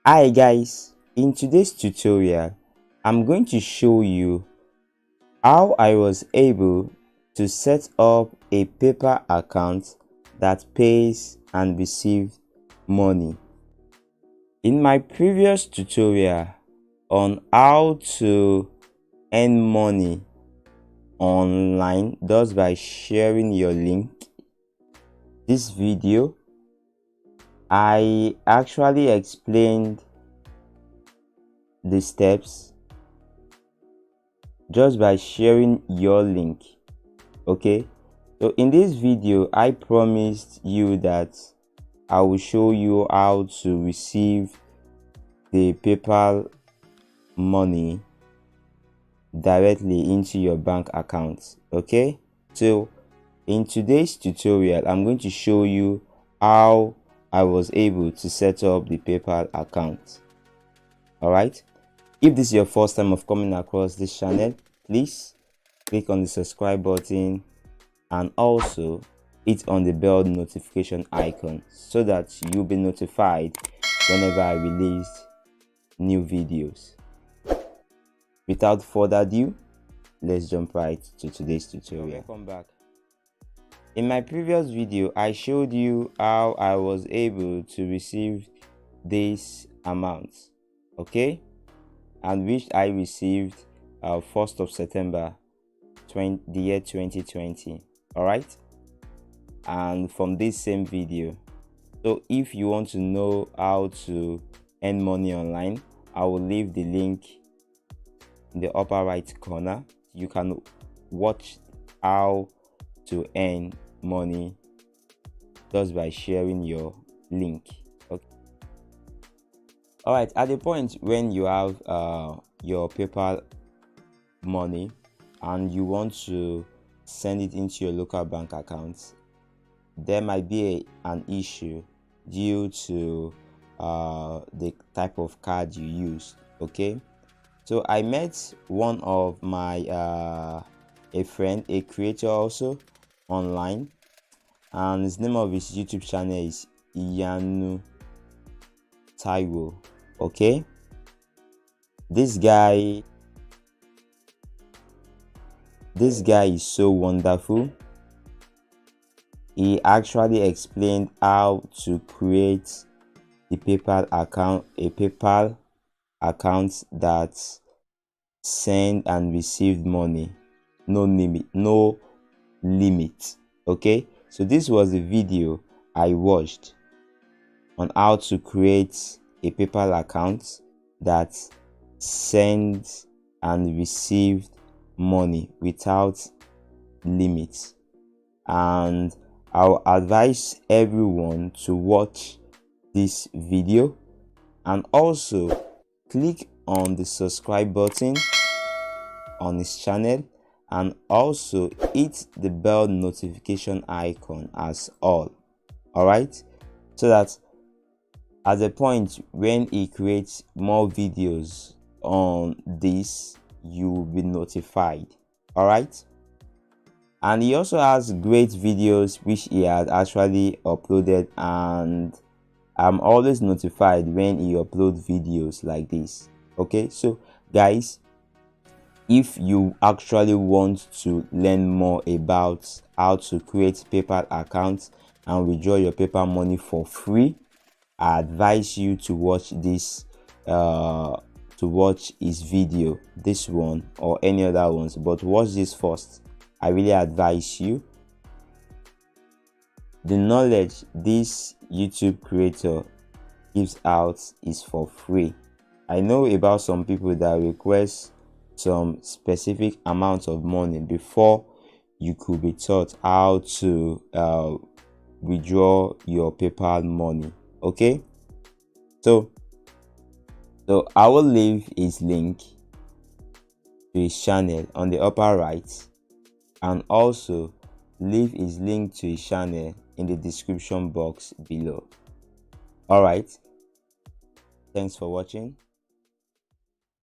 Hi guys, in today's tutorial I'm going to show you how I was able to set up a PayPal account that pays and receives money. In my previous tutorial on how to earn money online just by sharing your link, this video I actually explained the steps just by sharing your link. Okay, so in this video I promised you that I will show you how to receive the PayPal money directly into your bank account. Okay, so in today's tutorial I'm going to show you how I was able to set up the PayPal account. All right, if this is your first time of coming across this channel, please click on the subscribe button and also hit on the bell notification icon so that you'll be notified whenever I release new videos. Without further ado, let's jump right to today's tutorial. Welcome back. In my previous video I showed you how I was able to receive this amount, okay, and which I received 1st of September the year 2020. All right, and from this same video. So if you want to know how to earn money online, I will leave the link in the upper right corner. You can watch how to earn money just by sharing your link. Okay, all right, at the point when you have your PayPal money and you want to send it into your local bank account, there might be an issue due to the type of card you use. Okay, so I met one of my a friend, a creator also online, and his name of his YouTube channel is Iyanu Taiwo. Okay, this guy is so wonderful. He actually explained how to create the PayPal account, a PayPal account that send and receive money, no limit. Okay, so this was the video I watched on how to create a PayPal account that sends and received money without limits, and I'll advise everyone to watch this video and also click on the subscribe button on his channel and also hit the bell notification icon as all right, so that at the point when he creates more videos on this, you will be notified. All right, and he also has great videos which he has actually uploaded, and I'm always notified when he uploads videos like this. Okay, so guys, if you actually want to learn more about how to create PayPal accounts and withdraw your PayPal money for free, I advise you to watch this to watch his video, this one or any other ones, but watch this first. I really advise you. The knowledge this YouTube creator gives out is for free. I know about some people that request some specific amount of money before you could be taught how to withdraw your PayPal money. Okay, so I will leave his link to his channel on the upper right, and also leave his link to his channel in the description box below. All right, thanks for watching.